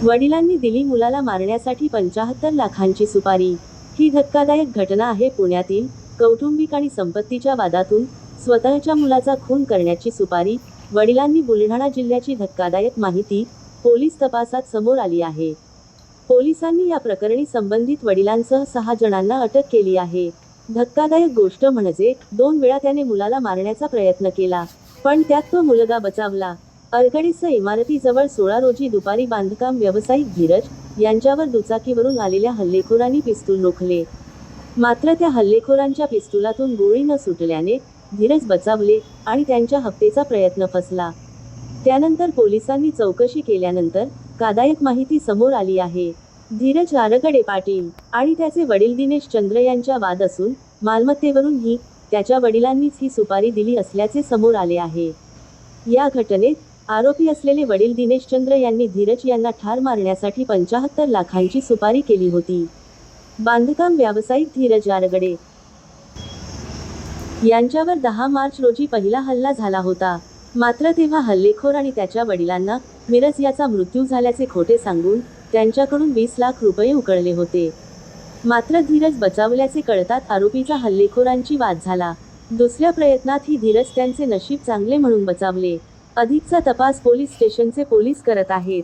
वडिलांनी दिली मुलाला मारण्यासाठी 75 लाखांची सुपारी। ही धक्कादायक घटना आहे। पुण्यातील कौटुंबिक आणि संपत्तीच्या वादातून स्वतःच्या मुलाचा खून करण्याची सुपारी। वडिलांनी बुलढाणा जिल्ह्याची धक्कादायक माहिती पोलीस तपासात समोर आली आहे। पोलिसांनी या प्रकरणी संबंधित वडिलांसह 6 जणांना अटक केली आहे। धक्कादायक गोष्ट म्हणजे 2 वेळा त्याने मुलाला मारण्याचा प्रयत्न केला, पण त्यात तो मुलगा बचावला। अरगडेस इमारतीजवळ 16 रोजी दुपारी बांधकाम व्यावसायिक धीरज यांच्यावर दुचाकीवरून आलेल्या हल्लेखोरांनी पिस्तूल रोखले। मात्र त्या हल्लेखोरांच्या पिस्तुलातून गोळी न सुटल्याने धीरज बचावले आणि त्यांच्या हत्येचा प्रयत्न फसला। त्यानंतर पोलिसांनी चौकशी केल्यानंतर धक्कादायक माहिती समोर आली आहे। धीरज आरगडे पाटील आणि त्याचे वडील दिनेश चंद्र यांच्या वाद असून मालमत्तेवरून त्याच्या वडिलांनीच ही सुपारी दिली असल्याचे समोर आले आहे। या घटनेत आरोपी असलेले वडील दिनेश चंद्र यांनी धीरज यांना ठार मारण्यासाठी 75 लाखांची सुपारी केली होती। बांधकाम व्यावसायिक धीरज आरगडे यांच्यावर 10 मार्च रोजी पहिला हल्ला झाला होता। मात्र तेव्हा हल्लेखोर आणि त्याच्या वडिलांना मिरज याचा मृत्यू झाल्याचे खोटे सांगून त्यांच्याकडून 20 लाख रुपये उकळले होते। मात्र धीरज बचावल्याचे कळताच आरोपीचा हल्लेखोरांची वाद झाला। दुसऱ्या प्रयत्नातही धीरज त्यांचे नशीब चांगले म्हणून बचावले। अधिकचा तपास पोलीस स्टेशनचे पोलीस करत आहेत।